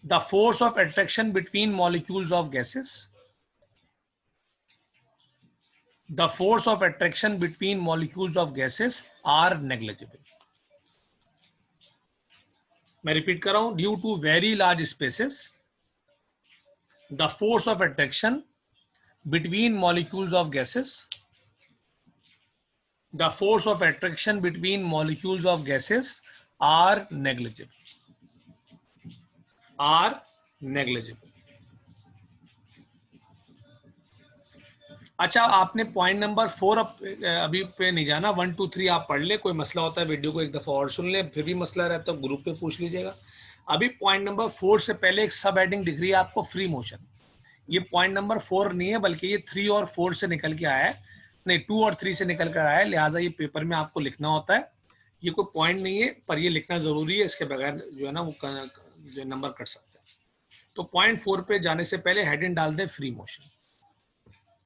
the force of attraction between molecules of gases, the force of attraction between molecules of gases are negligible. मैं रिपीट कर रहा हूं, due to very large spaces the force of attraction between molecules of gases, the force of attraction between molecules of gases are negligible, are negligible. अच्छा, आपने पॉइंट नंबर 4 अभी पे नहीं जाना, 1 2 3 आप पढ़ ले, कोई मसला होता है वीडियो को एक दफा और सुन ले, फिर भी मसला रहता है ग्रुप पे पूछ लीजिएगा। अभी पॉइंट नंबर 4 से पहले एक सब हेडिंग दिख रही है आपको, फ्री मोशन। ये पॉइंट नंबर 4 नहीं है, बल्कि ये 3 और 4 से निकल के आया है, नहीं 2 और 3 से निकल कर आया है, लिहाजा ये पेपर में आपको लिखना होता है। ये कोई पॉइंट नहीं है, पर ये लिखना जरूरी है, इसके बगैर जो है ना वो जो नंबर कट सकता है। तो पॉइंट 4 पे जाने से पहले हेडिंग डाल दें फ्री मोशन।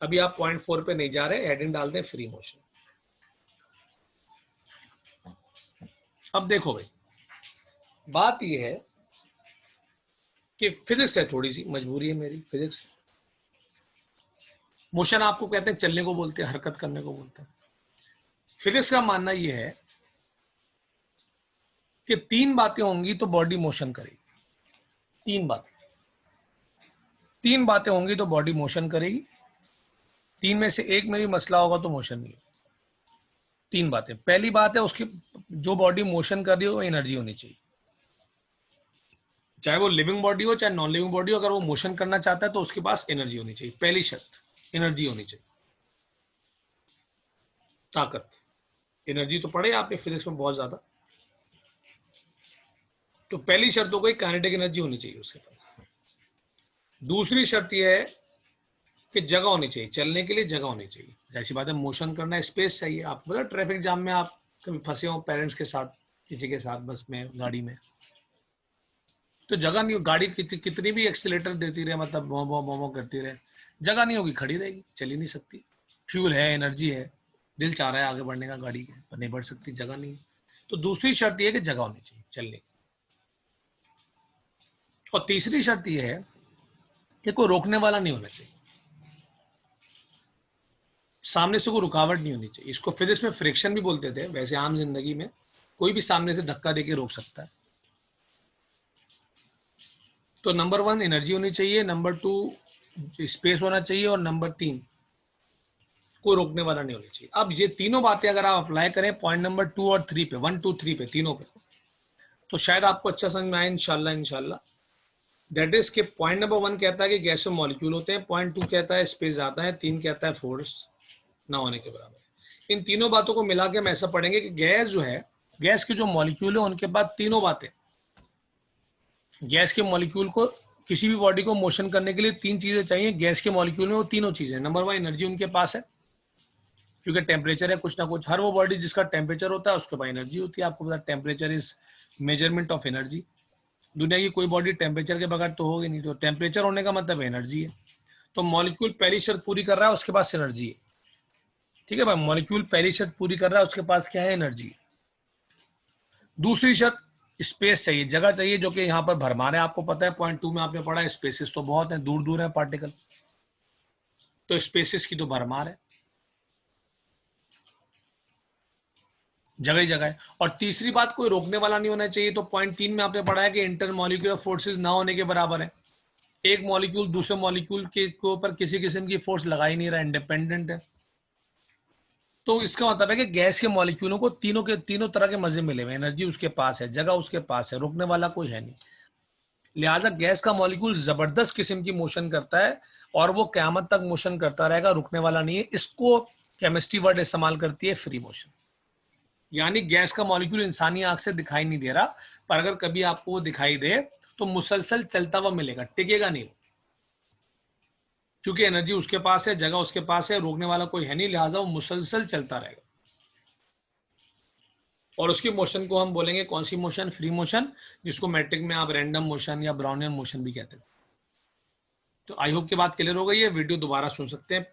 अभी आप पॉइंट 4 पे नहीं जा रहे, हेडिंग डाल दें फ्री मोशन। अब देखो भाई, बात यह है कि फिजिक्स है, थोड़ी सी मजबूरी है मेरी, फिजिक्स। मोशन आपको कहते हैं चलने को बोलते हैं, हरकत करने को बोलते हैं। फिजिक्स का मानना यह है कि 3 बातें होंगी तो बॉडी मोशन करेगी। 3 बातें होंगी तो बॉडी मोशन करेगी। 3 में से एक में भी मसला होगा तो मोशन नहीं। 3 बातें। पहली बात है, उसकी जो बॉडी मोशन कर रही हो वो एनर्जी होनी चाहिए, चाहे वो लिविंग बॉडी हो चाहे नॉन लिविंग बॉडी हो। अगर वो मोशन करना चाहता है तो उसके पास एनर्जी होनी चाहिए। पहली शर्त, एनर्जी होनी चाहिए, ताकत। एनर्जी तो पढ़े आपने फिजिक्स में बहुत ज्यादा। तो पहली शर्त हो गई, काइनेटिक एनर्जी होनी चाहिए उसके पास। दूसरी शर्त यह है कि जगह होनी चाहिए, चलने के लिए जगह होनी चाहिए। जैसी बात है, मोशन करना है, स्पेस चाहिए। आप बोला ट्रैफिक जाम में आप कभी फंसे हो पेरेंट्स के साथ, किसी के साथ, बस में, गाड़ी में, तो जगह नहीं हो, गाड़ी कितनी भी एक्सीलेटर देती रहे, मतलब मोमो करती रहे, जगह नहीं होगी, खड़ी रहेगी, चल ही नहीं सकती। फ्यूल है, एनर्जी है, दिल चाह रहा है आगे बढ़ने का गाड़ी के, पर नहीं बढ़ सकती, जगह नहीं है। तो दूसरी शर्त यह है कि जगह होनी चाहिए चलने की। और तीसरी शर्त यह है कि कोई रोकने वाला नहीं होना चाहिए, सामने से कोई रुकावट नहीं होनी चाहिए। इसको फिजिक्स में फ्रिक्शन भी बोलते थे, वैसे आम जिंदगी में कोई भी सामने से धक्का देके रोक सकता है। तो नंबर 1 एनर्जी होनी चाहिए, नंबर 2 स्पेस होना चाहिए, और नंबर 3 कोई रोकने वाला नहीं होना चाहिए। अब ये तीनों बातें अगर आप अप्लाई करें पॉइंट नंबर 2 और 3 पे, 1 2 3 पे, तीनों पे, तो शायद आपको अच्छा समझ में आए इंशाल्लाह। दैट इज के पॉइंट नंबर 1 कहता है कि गैस में मॉलिक्यूल होते हैं, पॉइंट 2 कहता है स्पेस आता है, 3 कहता है फोर्स ना होने के बराबर। इन तीनों बातों को मिला के हम ऐसा पढ़ेंगे कि गैस जो है, गैस के जो मॉलिक्यूल है उनके बाद तीनों बातें। गैस के मॉलिक्यूल को, किसी भी बॉडी को मोशन करने के लिए 3 चीजें चाहिए। गैस के मॉलिक्यूल में वो तीनों चीजें। नंबर 1 एनर्जी उनके पास है, क्योंकि टेम्परेचर है कुछ ना कुछ। हर वो बॉडी जिसका टेम्परेचर होता है उसके पास एनर्जी होती है। आपको पता है temperature is measurement of energy. दुनिया की कोई बॉडी टेम्परेचर के बगैर तो होगी नहीं, तो टेम्परेचर होने का मतलब एनर्जी है। तो मॉलिक्यूल पहली शर्त पूरी कर रहा है, उसके पास एनर्जी है। ठीक है भाई, मॉलिक्यूल पहली शर्त पूरी कर रहा है, उसके पास क्या है, एनर्जी। दूसरी शर्त स्पेस चाहिए, जगह चाहिए, जो कि यहाँ पर भरमार है। आपको पता है पॉइंट 2 में आपने पढ़ा है, स्पेसिस तो बहुत है, दूर दूर है पार्टिकल, तो स्पेसिस की तो भरमार है, जगह ही जगह है। और तीसरी बात, कोई रोकने वाला नहीं होना चाहिए। तो पॉइंट 3 में आपने पढ़ा है कि इंटरमॉलिक्यूलर फोर्सेस ना होने के बराबर है। एक मॉलिक्यूल दूसरे मॉलिक्यूल के ऊपर किसी किस्म की फोर्स लगा ही नहीं रहा, इंडिपेंडेंट है। तो इसका मतलब है कि गैस के मॉलिक्यूलों को तीनों के तीनों तरह के मजे मिले हुए, एनर्जी उसके पास है, जगह उसके पास है, रोकने वाला कोई है नहीं। लिहाजा गैस का मॉलिक्यूल जबरदस्त किस्म की मोशन करता है, और वो क़यामत तक मोशन करता रहेगा, रुकने वाला नहीं है। इसको केमिस्ट्री वर्ड इस्तेमाल करती है फ्री मोशन। यानी गैस का मॉलिक्यूल इंसानी आंख से दिखाई नहीं दे रहा, पर अगर कभी आपको वो दिखाई दे तो मुसलसल चलता हुआ मिलेगा, टिकेगा नहीं, क्योंकि एनर्जी उसके पास है, जगह उसके पास है, रोकने वाला कोई है नहीं, लिहाजा वो मुसलसल चलता रहेगा। और उसकी मोशन को हम बोलेंगे कौन सी मोशन? फ्री मोशन, जिसको मैट्रिक में आप रैंडम मोशन या ब्राउनियन मोशन भी कहते हैं। तो आई होप की बात क्लियर हो गई है। वीडियो दोबारा सुन सकते हैं,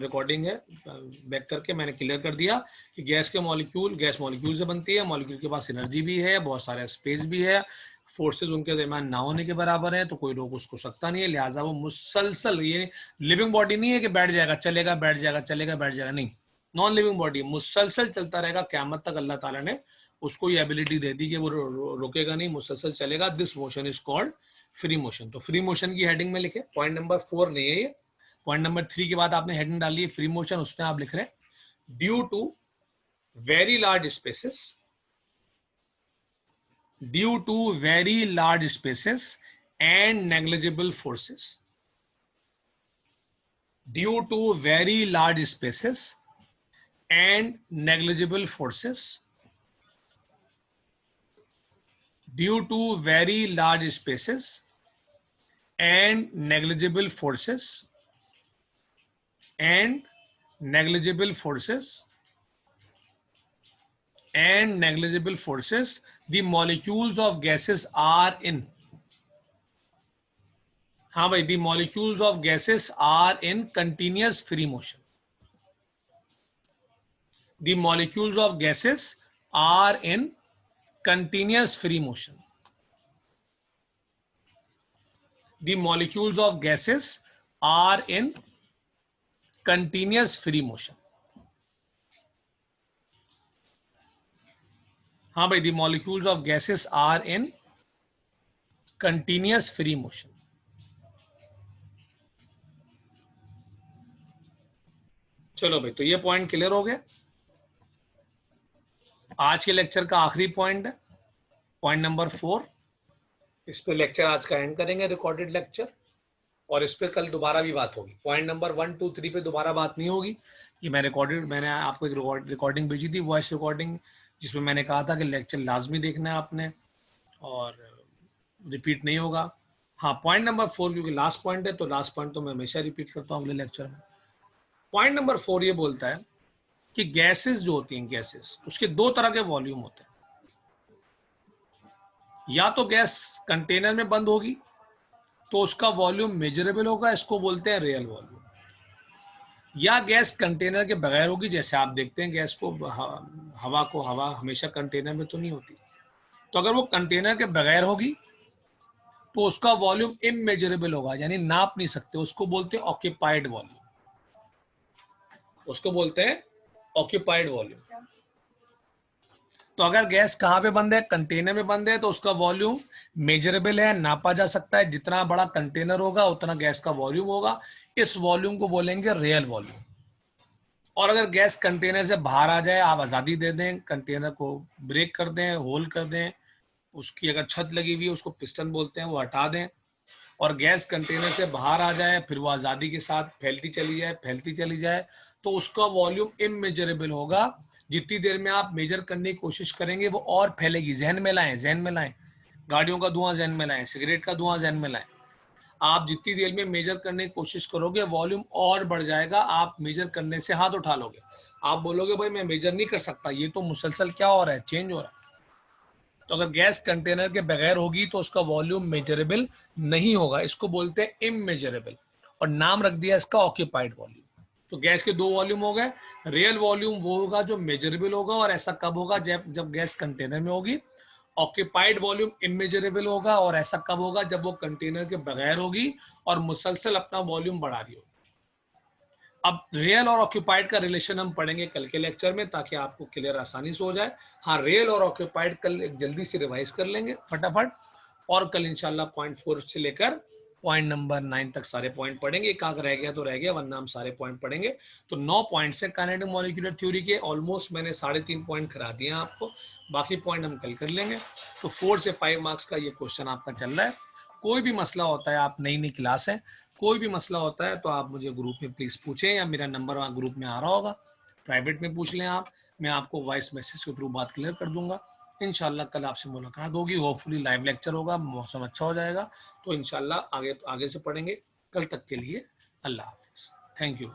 रिकॉर्डिंग है, बैक करके मैंने क्लियर कर दिया कि गैस के मॉलिक्यूल गैस मॉलिक्यूल से बनती है, मॉलिक्यूल के पास एनर्जी भी है, बहुत सारा स्पेस भी है, फोर्सेस उनके दरमियान ना होने के बराबर है, तो कोई रोक उसको सकता नहीं है, लिहाजा वो मुसलसल, ये लिविंग बॉडी नहीं है कि बैठ जाएगा चलेगा बैठ जाएगा चलेगा बैठ जाएगा, नहीं, नॉन लिविंग बॉडी, मुसलसल चलता रहेगा क़यामत तक। अल्लाह ताला ने उसको ये एबिलिटी दे दी कि वो रुकेगा नहीं, मुसलसल चलेगा। This motion is called free motion. तो फ्री मोशन की हेडिंग में लिखे, पॉइंट नंबर 4 नहीं है ये, पॉइंट नंबर 3 के बाद आपने हेडिंग डाली है फ्री मोशन, उसमें आप लिख रहे हैं due to very large spaces, due to very large spaces and negligible forces, due to very large spaces and negligible forces, due to very large spaces and negligible forces and negligible forces and negligible forces, the molecules of gases are in, हाँ भाई, the molecules of gases are in continuous free motion, the molecules of gases are in continuous free motion, the molecules of gases are in continuous free motion, हाँ भाई, the molecules of gases are in continuous free motion। चलो भाई, तो ये पॉइंट क्लियर हो गया। आज के लेक्चर का आखिरी पॉइंट है पॉइंट नंबर 4। इस पे लेक्चर आज का एंड करेंगे, रिकॉर्डेड लेक्चर, और इस पे कल दोबारा भी बात होगी। पॉइंट नंबर 1, 2, 3 पे दोबारा बात नहीं होगी। ये मैंने आपको एक रिकॉर्डिंग भेजी थी, वॉइस रिकॉर्डिंग, जिसमें मैंने कहा था कि लेक्चर लाजमी देखना है आपने और रिपीट नहीं होगा। हाँ, पॉइंट नंबर 4 क्योंकि लास्ट पॉइंट है, तो लास्ट पॉइंट तो मैं हमेशा रिपीट करता हूँ अगले लेक्चर में। पॉइंट नंबर 4 ये बोलता है कि गैसेस जो होती हैं, गैसेस, उसके दो तरह के वॉल्यूम होते हैं। या तो गैस कंटेनर में बंद होगी तो उसका वॉल्यूम मेजरेबल होगा, इसको बोलते हैं रियल वॉल्यूम। या गैस कंटेनर के बगैर होगी, जैसे आप देखते हैं गैस को, हवा हमेशा कंटेनर में तो नहीं होती, तो अगर वो कंटेनर के बगैर होगी तो उसका वॉल्यूम इमेजरेबल होगा, यानी नाप नहीं सकते, उसको बोलते हैं ऑक्यूपाइड वॉल्यूम, उसको बोलते हैं ऑक्यूपाइड वॉल्यूम। तो अगर गैस कहाँ पे बंद है? कंटेनर में बंद है, तो उसका वॉल्यूम मेजरेबल है, नापा जा सकता है, जितना बड़ा कंटेनर होगा उतना गैस का वॉल्यूम होगा, इस वॉल्यूम को बोलेंगे रियल वॉल्यूम। और अगर गैस कंटेनर से बाहर आ जाए, आप आज़ादी दे दें, कंटेनर को ब्रेक कर दें, होल कर दें, उसकी अगर छत लगी हुई है उसको पिस्टन बोलते हैं, वो हटा दें, और गैस कंटेनर से बाहर आ जाए, फिर वो आज़ादी के साथ फैलती चली जाए, तो उसका वॉल्यूम इमेजरेबल होगा। जितनी देर में आप मेजर करने की कोशिश करेंगे वो और फैलेगी। जहन में लाएं, गाड़ियों का धुआं जहन में लाएं, सिगरेट का धुआं जहन में लाएं। आप जितनी देर में मेजर करने की कोशिश करोगे वॉल्यूम और बढ़ जाएगा, आप मेजर करने से हाथ उठा लोगे, आप बोलोगे भाई मैं मेजर नहीं कर सकता, ये तो मुसलसल क्या हो रहा है, चेंज हो रहा है। तो अगर गैस कंटेनर के बगैर होगी तो उसका वॉल्यूम मेजरेबल नहीं होगा, इसको बोलते हैं इमेजरेबल, और नाम रख दिया इसका ऑक्यूपाइड वॉल्यूम। तो गैस के दो वॉल्यूम हो गए। रियल वॉल्यूम वो होगा जो मेजरेबल होगा, और ऐसा कब होगा? जब गैस कंटेनर में होगी। ऑक्यूपाइड वॉल्यूम इमेजरेबल होगा, और ऐसा कब होगा? जब वो कंटेनर के बगैर होगी और मुसलसल अपना वॉल्यूम बढ़ा रही होगी। अब रियल और ऑक्यूपाइड का रिलेशन हम पढ़ेंगे कल के लेक्चर में, ताकि आपको क्लियर आसानी से हो जाए। हाँ, रियल और ऑक्यूपाइड कल जल्दी से रिवाइज कर लेंगे फटाफट, और कल इंशाल्लाह पॉइंट 4 से लेकर पॉइंट नंबर 9 तक सारे पॉइंट पढ़ेंगे। एक आग रह गया तो रह गया, वरना हम सारे पॉइंट पढ़ेंगे। तो 9 पॉइंट्स हैं काइनेटिक मॉलिक्यूलर थ्योरी के। ऑलमोस्ट मैंने 3.5 पॉइंट करा दिए हैं आपको, बाकी पॉइंट हम कल कर लेंगे। तो 4 से 5 मार्क्स का ये क्वेश्चन आपका चल रहा है। कोई भी मसला होता है, आप नई क्लास है, कोई भी मसला होता है तो आप मुझे ग्रुप में प्लीज़ पूछें, या मेरा नंबर वहाँ ग्रुप में आ रहा होगा, प्राइवेट में पूछ लें आप, मैं आपको वॉइस मैसेज के थ्रू बात क्लियर कर दूंगा। इंशाल्लाह कल आपसे मुलाकात होगी, होपफुली लाइव लेक्चर होगा, मौसम अच्छा हो जाएगा, तो इंशाल्लाह आगे आगे से पढ़ेंगे। कल तक के लिए अल्लाह हाफिज़। Thank you.